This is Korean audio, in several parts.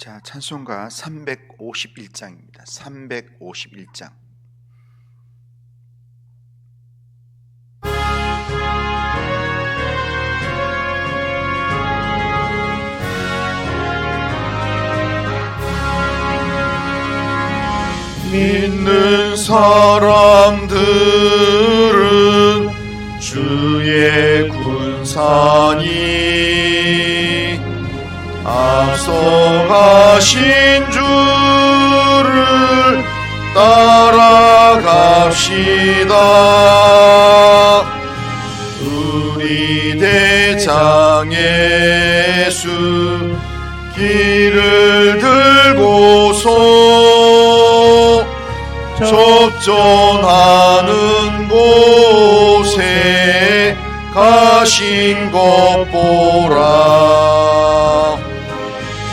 자, 찬송가 351장입니다. 351장. 믿는 사람들은 주의 군사니 앞서가신 주를 따라갑시다. 우리 대장 예수 길을 들고서 접전하는 곳에 가신 것 보라.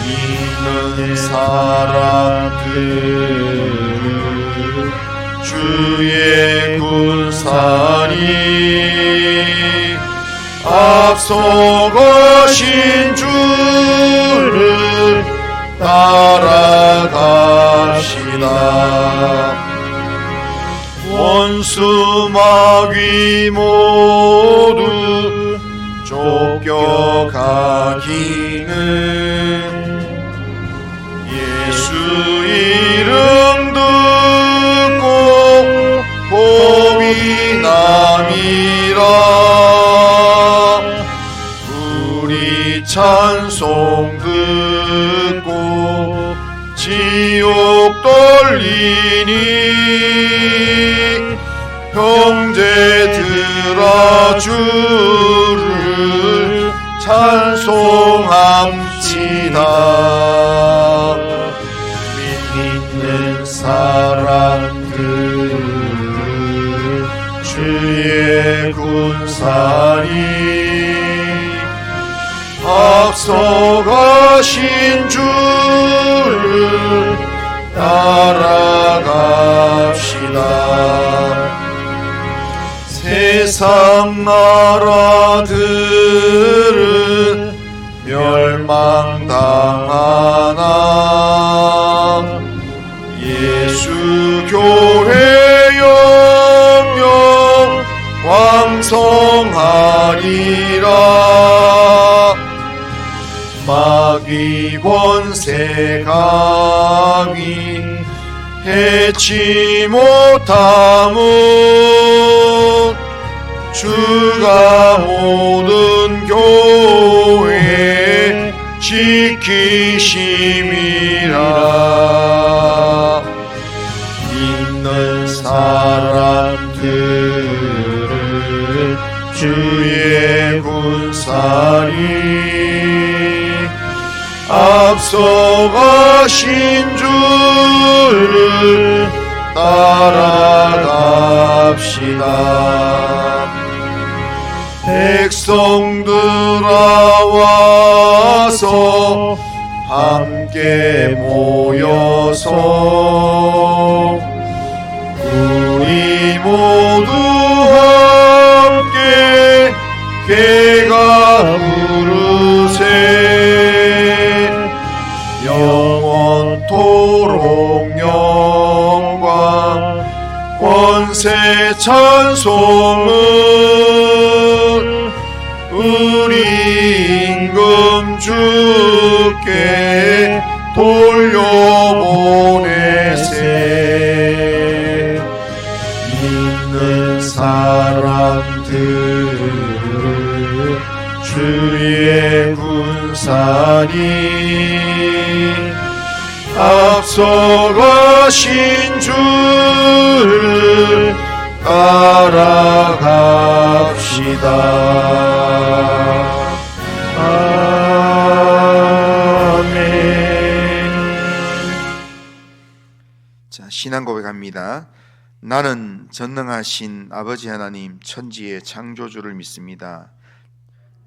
믿는 사람들 주의 군사니 앞서 가신 주를 따라갑시다. 원수 마귀 모두 쫓겨가기는 예수 이름 듣고 복이 남이라. 우리 찬송 듣고 지옥 떨리니 형제들아 주를 찬송합시다. 믿는 사람들 주의 군사니 앞서 가신 주를 따라갑시다. 세상 나라들은 멸망당하나 예수 교회 영영 왕성하리라. 마귀 권세 감히 해치 못함은 주가 모든 교회 지키심이라. 믿는 사람들은 주의 군사니 앞서 가신 주를 따라갑시다. 백성들아 와서 함께 모여서 우리 모두 함께 괴가 부르세. 영원토록 영광 권세 찬송은 우리 임금 주께 돌려보내세. 믿는 사람들은 주의 군사니 앞서 가신 주를 따라갑시다. 아멘. 자, 신앙 고백합니다. 나는 전능하신 아버지 하나님 천지의 창조주를 믿습니다.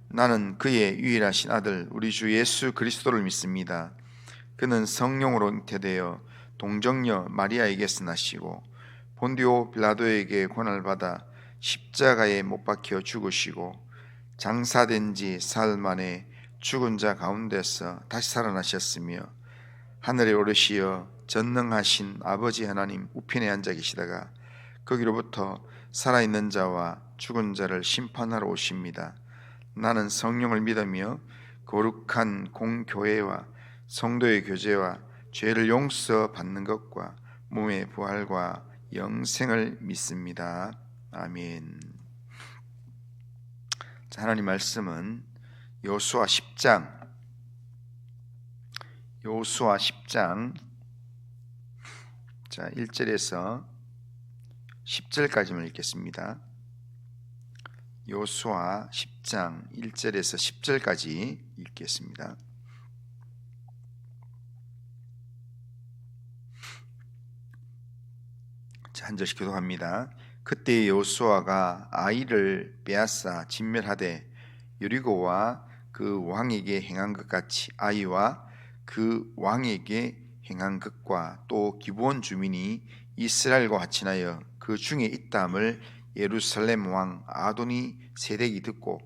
나는 그의 유일하신 아들 우리 주 예수 그리스도를 믿습니다. 그는 성령으로 잉태되어 동정녀 마리아에게서 나시고 본디오 빌라도에게 고난을 받아 십자가에 못 박혀 죽으시고 장사된 지 사흘 만에 죽은 자 가운데서 다시 살아나셨으며 하늘에 오르시어 전능하신 아버지 하나님 우편에 앉아 계시다가 거기로부터 살아있는 자와 죽은 자를 심판하러 오십니다. 나는 성령을 믿으며 거룩한 공교회와 성도의 교제와 죄를 용서받는 것과 몸의 부활과 영생을 믿습니다. 아멘. 자, 하나님 말씀은 여호수아 10장 자 1절에서 10절까지만 읽겠습니다. 여호수아 10장 1절에서 10절까지 읽겠습니다. 자, 한 절씩 교독합니다. 그때 여호수아가 아이를 빼앗아 진멸하되 여리고와 그 왕에게 행한 것 같이 아이와 그 왕에게 행한 것과 또 기브온 주민이 이스라엘과 합친하여 그 중에 있다함을 예루살렘 왕 아도니 세덱이 듣고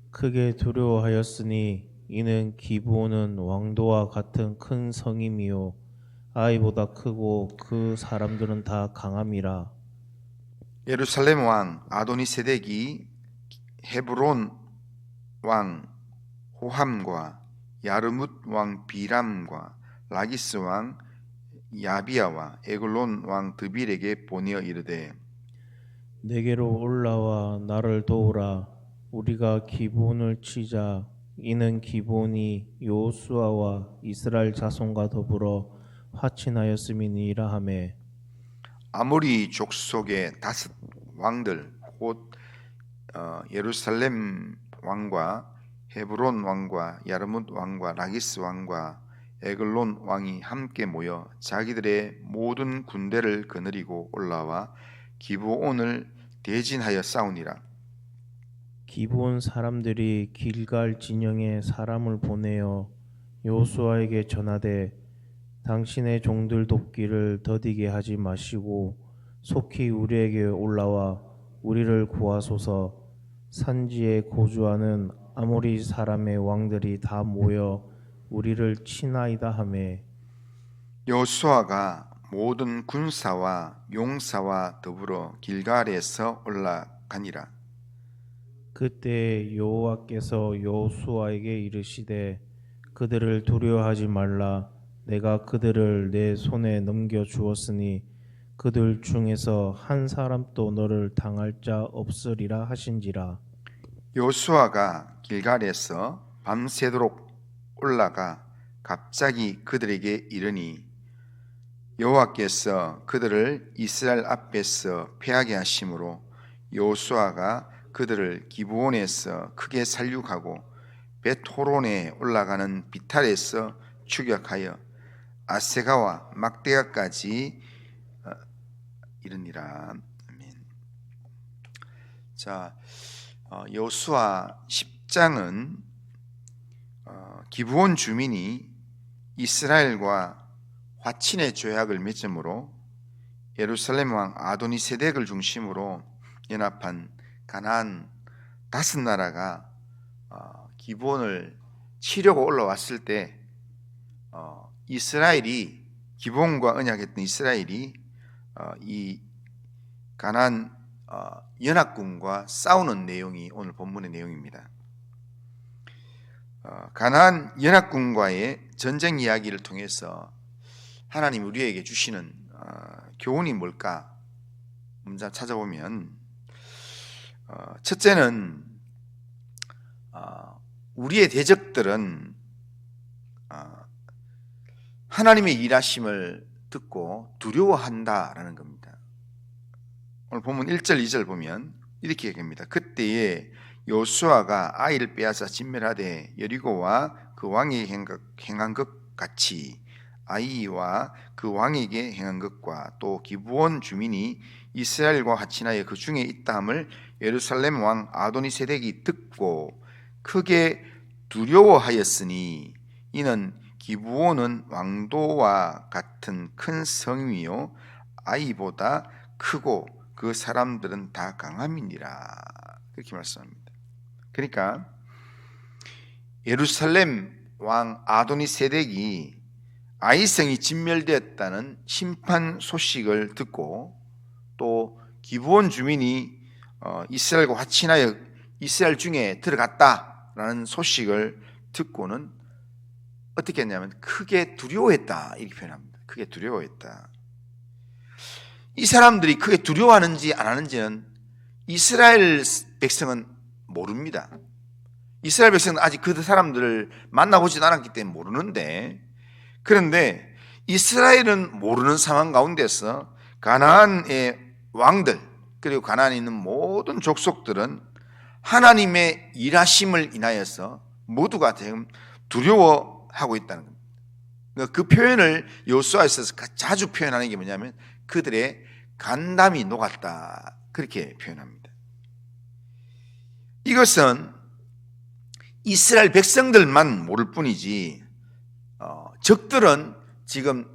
크게 두려워하였으니 이는 기브온은 왕도와 같은 큰 성임이요 아이보다 크고 그 사람들은 다 강함이라. 예루살렘 왕 아도니 세덱이 헤브론 왕 호함과 야르뭇 왕 비람과 라기스 왕 야비야와 에글론 왕 드빌에게 보내어 이르되 내게로 올라와 나를 도우라. 우리가 기브온을 치자. 이는 기브온이 여호수아와 이스라엘 자손과 더불어 화친하였음이니라 하매 아모리 족속의 다섯 왕들 곧 예루살렘 왕과 헤브론 왕과 야르뭇 왕과 라기스 왕과 에글론 왕이 함께 모여 자기들의 모든 군대를 거느리고 올라와 기브온을 대진하여 싸우니라. 기브온 사람들이 길갈 진영에 사람을 보내어 여호수아에게 전하되 당신의 종들 돕기를 더디게 하지 마시고 속히 우리에게 올라와 우리를 구하소서. 산지에 거주하는 아모리 사람의 왕들이 다 모여 우리를 치나이다 하매 여호수아가 모든 군사와 용사와 더불어 길갈에서 올라가니라. 그때 여호와께서 여호수아에게 이르시되 그들을 두려워하지 말라. 내가 그들을 내 손에 넘겨 주었으니 그들 중에서 한 사람도 너를 당할 자 없으리라 하신지라. 여호수아가 길갈에서 밤새도록 올라가 갑자기 그들에게 이르니 여호와께서 그들을 이스라엘 앞에서 패하게 하심으로 여호수아가 그들을 기브온에서 크게 살육하고 벳호론에 올라가는 비탈에서 추격하여 아세가와 막대가까지 이르니라. 아멘. 자, 여호수아 10장은 기브온 주민이 이스라엘과 화친의 조약을 맺음으로 예루살렘 왕 아도니 세덱을 중심으로 연합한 가나안 다섯 나라가 기브온을 치려고 올라왔을 때 이스라엘이 기브온과 언약했던 이스라엘이 이 가나안 연합군과 싸우는 내용이 오늘 본문의 내용입니다. 가나안 연합군과의 전쟁 이야기를 통해서 하나님 우리에게 주시는 교훈이 뭘까? 먼저 찾아보면 첫째는 우리의 대적들은 하나님의 일하심을 듣고 두려워한다라는 겁니다. 오늘 본문 1절 2절 보면 이렇게 얘기합니다. 그때에 여호수아가 아이를 빼앗아 진멸하되 여리고와 그 왕에게 행한 것 같이 아이와 그 왕에게 행한 것과 또 기브온 주민이 이스라엘과 합친하여 그 중에 있다함을 예루살렘 왕 아도니 세덱이 듣고 크게 두려워하였으니 이는 기브온은 왕도와 같은 큰 성이요 아이보다 크고 그 사람들은 다 강함이니라. 그렇게 말씀합니다. 그러니까 예루살렘 왕 아도니 세덱이 아이성이 진멸되었다는 심판 소식을 듣고 또 기브온 주민이 이스라엘과 화친하여 이스라엘 중에 들어갔다라는 소식을 듣고는 어떻게 했냐면 크게 두려워했다 이렇게 표현합니다. 크게 두려워했다. 이 사람들이 크게 두려워하는지 안 하는지는 이스라엘 백성은 모릅니다. 이스라엘 백성은 아직 그 사람들을 만나보지도 않았기 때문에 모르는데, 그런데 이스라엘은 모르는 상황 가운데서 가나안의 왕들 그리고 가나안에 있는 모든 족속들은 하나님의 일하심을 인하여서 모두가 지금 두려워하고 있다는 겁니다. 그 표현을 여호수아에서 자주 표현하는 게 뭐냐면 그들의 간담이 녹았다 그렇게 표현합니다. 이것은 이스라엘 백성들만 모를 뿐이지 적들은 지금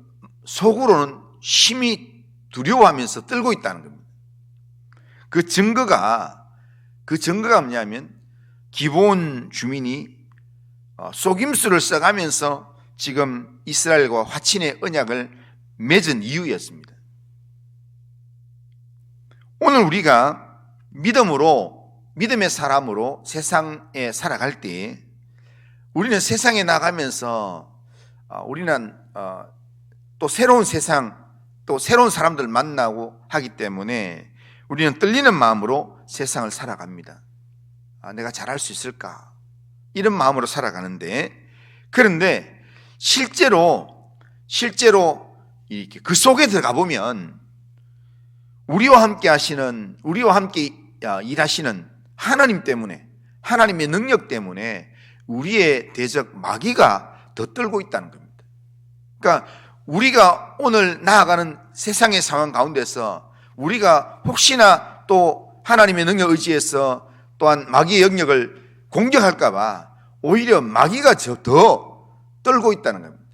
속으로는 심히 두려워하면서 떨고 있다는 겁니다. 그 증거가 뭐냐면 기브온 주민이 속임수를 써가면서 지금 이스라엘과 화친의 언약을 맺은 이유였습니다. 오늘 우리가 믿음의 사람으로 세상에 살아갈 때 우리는 세상에 나가면서 우리는 또 새로운 세상 또 새로운 사람들 만나고 하기 때문에 우리는 떨리는 마음으로 세상을 살아갑니다. 내가 잘할 수 있을까? 이런 마음으로 살아가는데, 그런데 실제로 이렇게 그 속에 들어가 보면 우리와 함께 일하시는 하나님 때문에, 하나님의 능력 때문에 우리의 대적 마귀가 더 떨고 있다는 겁니다. 그러니까 우리가 오늘 나아가는 세상의 상황 가운데서 우리가 혹시나 또 하나님의 능력 의지해서 또한 마귀의 영역을 공격할까 봐 오히려 마귀가 더 떨고 있다는 겁니다.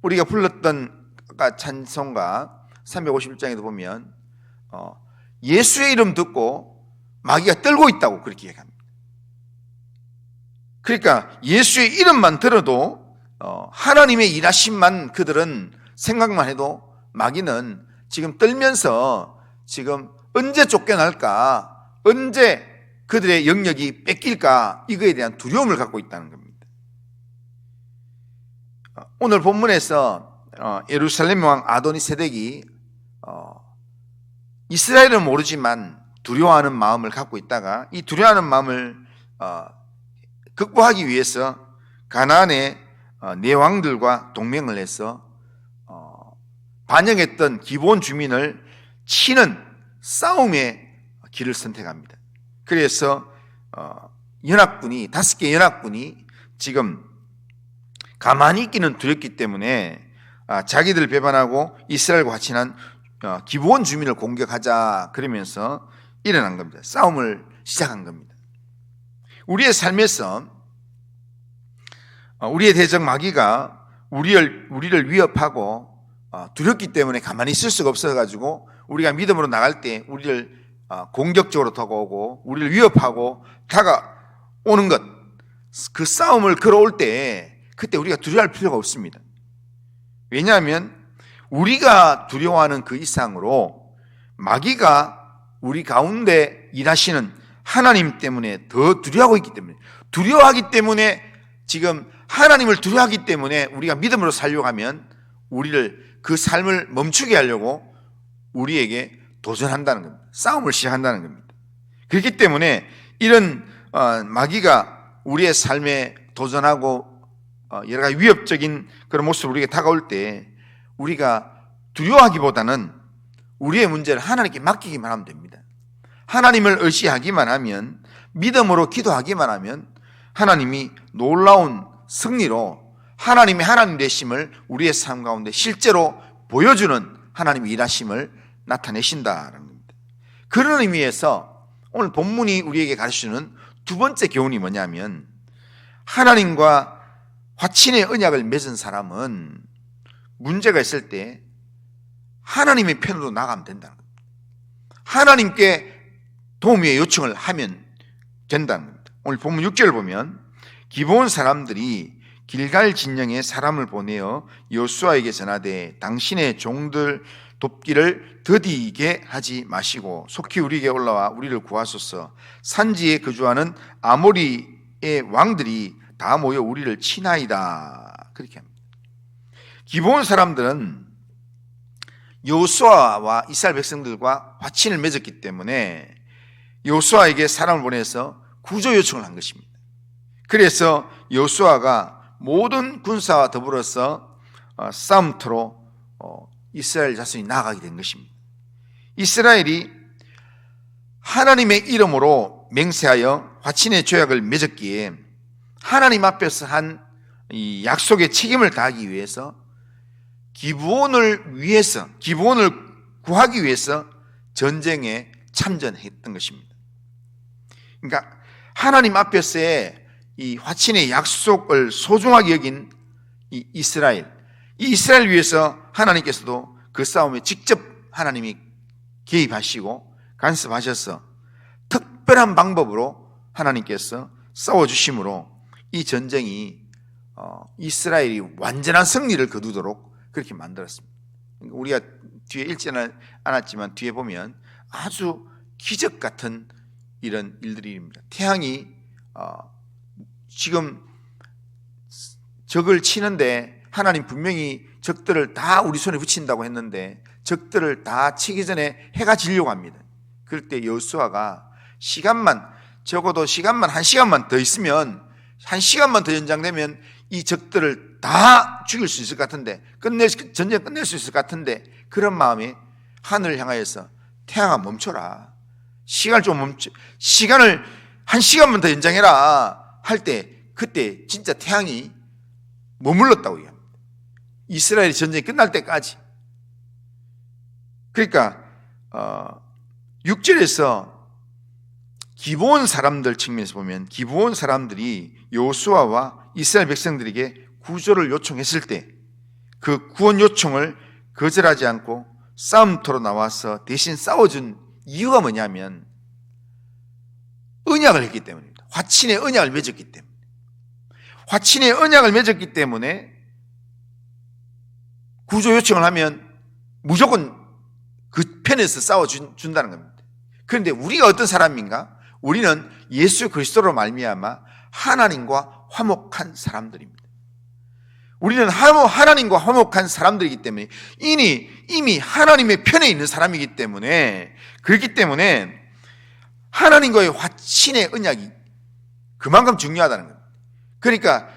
우리가 불렀던 아까 찬송가 351장에도 보면 예수의 이름 듣고 마귀가 떨고 있다고 그렇게 얘기합니다. 그러니까 예수의 이름만 들어도 하나님의 일하심만 그들은 생각만 해도 마귀는 지금 떨면서 지금 언제 쫓겨날까, 언제 그들의 영역이 뺏길까, 이거에 대한 두려움을 갖고 있다는 겁니다. 오늘 본문에서 예루살렘 왕 아도니세덱이 이스라엘은 모르지만 두려워하는 마음을 갖고 있다가 이 두려워하는 마음을 극복하기 위해서 가나안의 네 왕들과 동맹을 해서 반영했던 기브온 주민을 치는 싸움의 길을 선택합니다. 그래서 연합군이 5개 연합군이 지금 가만히 있기는 두렵기 때문에 자기들 배반하고 이스라엘과 화친한 기브온 주민을 공격하자 그러면서 일어난 겁니다. 싸움을 시작한 겁니다. 우리의 삶에서 우리의 대적 마귀가 우리를 위협하고 두렵기 때문에 가만히 있을 수가 없어가지고 우리가 믿음으로 나갈 때 우리를 공격적으로 다가오고 우리를 위협하고 다가오는 것, 그 싸움을 걸어올 때 그때 우리가 두려워할 필요가 없습니다. 왜냐하면 우리가 두려워하는 그 이상으로 마귀가 우리 가운데 일하시는 하나님 때문에 더 두려워하고 있기 때문에, 두려워하기 때문에 지금 하나님을 두려워하기 때문에 우리가 믿음으로 살려고 하면 우리를 그 삶을 멈추게 하려고 우리에게 도전한다는 겁니다. 싸움을 시작한다는 겁니다. 그렇기 때문에 이런 마귀가 우리의 삶에 도전하고 여러 가지 위협적인 그런 모습으로 우리에게 다가올 때 우리가 두려워하기보다는 우리의 문제를 하나님께 맡기기만 하면 됩니다. 하나님을 의지하기만 하면, 믿음으로 기도하기만 하면 하나님이 놀라운 승리로 하나님의 하나님 되심을 우리의 삶 가운데 실제로 보여주는 하나님의 일하심을 나타내신다는 겁니다. 그런 의미에서 오늘 본문이 우리에게 가르치는 두 번째 교훈이 뭐냐면, 하나님과 화친의 언약을 맺은 사람은 문제가 있을 때 하나님의 편으로 나가면 된다는 겁니다. 하나님께 도움의 요청을 하면 된다는 겁니다. 오늘 본문 6절을 보면 기브온 사람들이 길갈 진영에 사람을 보내어 여호수아에게 전하되 당신의 종들 돕기를 더디게 하지 마시고 속히 우리에게 올라와 우리를 구하소서. 산지에 거주하는 아모리의 왕들이 다 모여 우리를 치나이다. 그렇게 합니다. 기브온 사람들은 여호수아와 이스라엘 백성들과 화친을 맺었기 때문에 여호수아에게 사람을 보내서 구조 요청을 한 것입니다. 그래서 여호수아가 모든 군사와 더불어서 싸움터로 이스라엘 자손이 나아가게 된 것입니다. 이스라엘이 하나님의 이름으로 맹세하여 화친의 조약을 맺었기에 하나님 앞에서 한 이 약속의 책임을 다하기 위해서 기브온을 구하기 위해서 전쟁에 참전했던 것입니다. 그러니까 하나님 앞에서의 이 화친의 약속을 소중하게 여긴 이 이스라엘 위해서 하나님께서도 그 싸움에 직접 하나님이 개입하시고 간섭하셔서 특별한 방법으로 하나님께서 싸워주심으로 이 전쟁이 이스라엘이 완전한 승리를 거두도록 그렇게 만들었습니다. 우리가 뒤에 읽지는 않았지만 뒤에 보면 아주 기적 같은 이런 일들입니다. 태양이 지금 적을 치는데 하나님 분명히 적들을 다 우리 손에 붙인다고 했는데 적들을 다 치기 전에 해가 지려고 합니다. 그럴 때 여호수아가 적어도 시간만 1시간만 더 있으면 1시간만 더 연장되면 이 적들을 다 죽일 수 있을 것 같은데 전쟁 끝낼 수 있을 것 같은데 그런 마음에 하늘을 향하여서 태양아 멈춰라. 시간을 1시간만 더 연장해라 할 때 그때 진짜 태양이 머물렀다고 얘기합니다. 이스라엘이 전쟁이 끝날 때까지. 그러니까 6절에서 기브온 사람들 측면에서 보면 기브온 사람들이 여호수아와 이스라엘 백성들에게 구조를 요청했을 때 그 구원 요청을 거절하지 않고 싸움터로 나와서 대신 싸워준 이유가 뭐냐면 언약을 했기 때문입니다. 화친의 언약을 맺었기 때문에. 화친의 언약을 맺었기 때문에 구조 요청을 하면 무조건 그 편에서 싸워준다는 겁니다. 그런데 우리가 어떤 사람인가? 우리는 예수 그리스도로 말미암아 하나님과 화목한 사람들입니다. 우리는 하나님과 화목한 사람들이기 때문에 이미 하나님의 편에 있는 사람이기 때문에 그렇기 때문에 하나님과의 화친의 언약이 그만큼 중요하다는 겁니다. 그러니까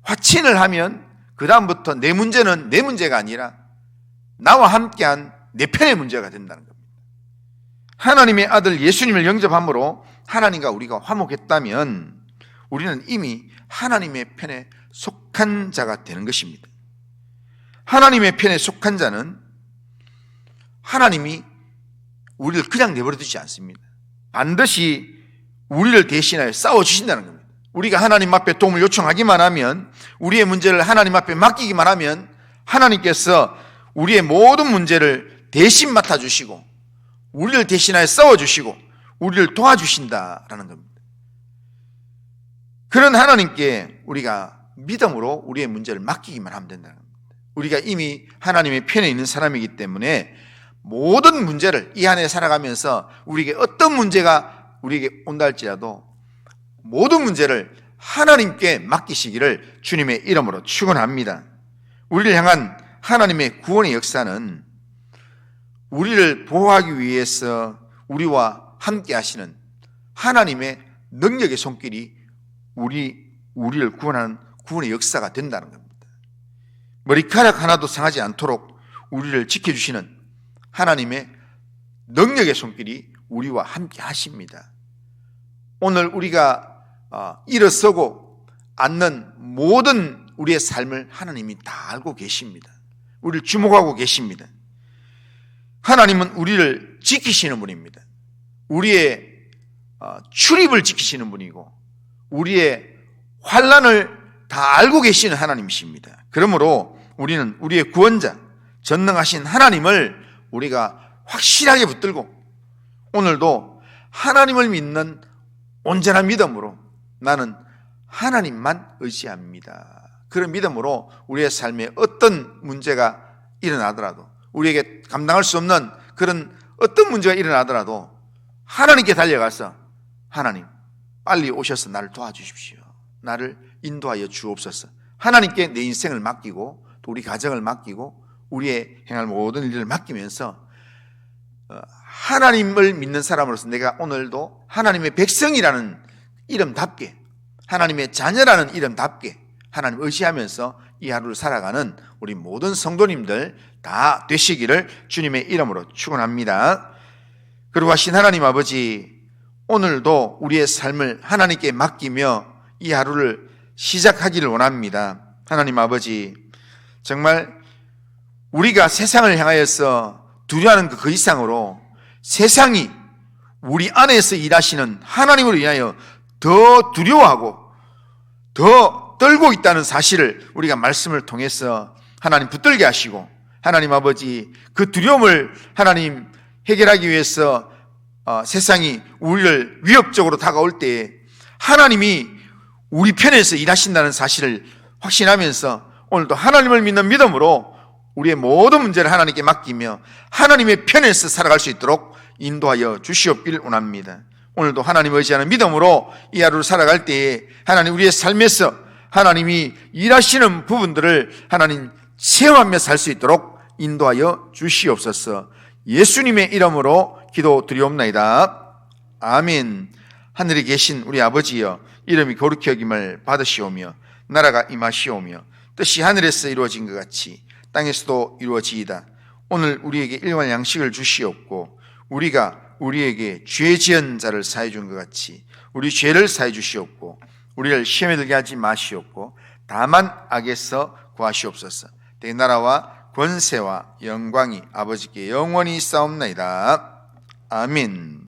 화친을 하면 그 다음부터 내 문제는 내 문제가 아니라 나와 함께한 내 편의 문제가 된다는 겁니다. 하나님의 아들 예수님을 영접함으로 하나님과 우리가 화목했다면 우리는 이미 하나님의 편에 속한 자가 되는 것입니다. 하나님의 편에 속한 자는 하나님이 우리를 그냥 내버려 두지 않습니다. 반드시 우리를 대신하여 싸워주신다는 겁니다. 우리가 하나님 앞에 도움을 요청하기만 하면, 우리의 문제를 하나님 앞에 맡기기만 하면 하나님께서 우리의 모든 문제를 대신 맡아주시고 우리를 대신하여 싸워주시고 우리를 도와주신다라는 겁니다. 그런 하나님께 우리가 믿음으로 우리의 문제를 맡기기만 하면 된다는 겁니다. 우리가 이미 하나님의 편에 있는 사람이기 때문에 모든 문제를 이 안에 살아가면서 우리에게 어떤 문제가 우리에게 온다 할지라도 모든 문제를 하나님께 맡기시기를 주님의 이름으로 축원합니다. 우리를 향한 하나님의 구원의 역사는 우리를 보호하기 위해서 우리와 함께 하시는 하나님의 능력의 손길이 우리를 구원하는 구원의 역사가 된다는 겁니다. 머리카락 하나도 상하지 않도록 우리를 지켜주시는 하나님의 능력의 손길이 우리와 함께 하십니다. 오늘 우리가 일어서고 앉는 모든 우리의 삶을 하나님이 다 알고 계십니다. 우리를 주목하고 계십니다. 하나님은 우리를 지키시는 분입니다. 우리의 출입을 지키시는 분이고 우리의 환난을 다 알고 계시는 하나님이십니다. 그러므로 우리는 우리의 구원자, 전능하신 하나님을 우리가 확실하게 붙들고 오늘도 하나님을 믿는 온전한 믿음으로 나는 하나님만 의지합니다. 그런 믿음으로 우리의 삶에 어떤 문제가 일어나더라도, 우리에게 감당할 수 없는 그런 어떤 문제가 일어나더라도 하나님께 달려가서 하나님 빨리 오셔서 나를 도와주십시오, 나를 인도하여 주옵소서, 하나님께 내 인생을 맡기고 또 우리 가정을 맡기고 우리의 행할 모든 일을 맡기면서 하나님을 믿는 사람으로서 내가 오늘도 하나님의 백성이라는 이름답게, 하나님의 자녀라는 이름답게 하나님 의지하면서 이 하루를 살아가는 우리 모든 성도님들 다 되시기를 주님의 이름으로 축원합니다. 그리고 하신 하나님 아버지, 오늘도 우리의 삶을 하나님께 맡기며 이 하루를 시작하기를 원합니다. 하나님 아버지, 정말 우리가 세상을 향하여서 두려워하는 그 이상으로 세상이 우리 안에서 일하시는 하나님을 위하여 더 두려워하고 더 떨고 있다는 사실을 우리가 말씀을 통해서 하나님 붙들게 하시고, 하나님 아버지, 그 두려움을 하나님 해결하기 위해서 세상이 우리를 위협적으로 다가올 때에 하나님이 우리 편에서 일하신다는 사실을 확신하면서 오늘도 하나님을 믿는 믿음으로 우리의 모든 문제를 하나님께 맡기며 하나님의 편에서 살아갈 수 있도록 인도하여 주시옵기를 원합니다. 오늘도 하나님 의지하는 믿음으로 이 하루를 살아갈 때에 하나님 우리의 삶에서 하나님이 일하시는 부분들을 하나님 체험하며 살 수 있도록 인도하여 주시옵소서. 예수님의 이름으로 기도드리옵나이다. 아멘. 하늘에 계신 우리 아버지여, 이름이 거룩히 여김을 받으시오며 나라가 임하시오며 뜻이 하늘에서 이루어진 것 같이 땅에서도 이루어지이다. 오늘 우리에게 일용할 양식을 주시옵고 우리가 우리에게 죄 지은 자를 사해 준 것 같이 우리 죄를 사해 주시옵고 우리를 시험에 들게 하지 마시옵고 다만 악에서 구하시옵소서. 내 나라와 권세와 영광이 아버지께 영원히 있사옵나이다. 아멘.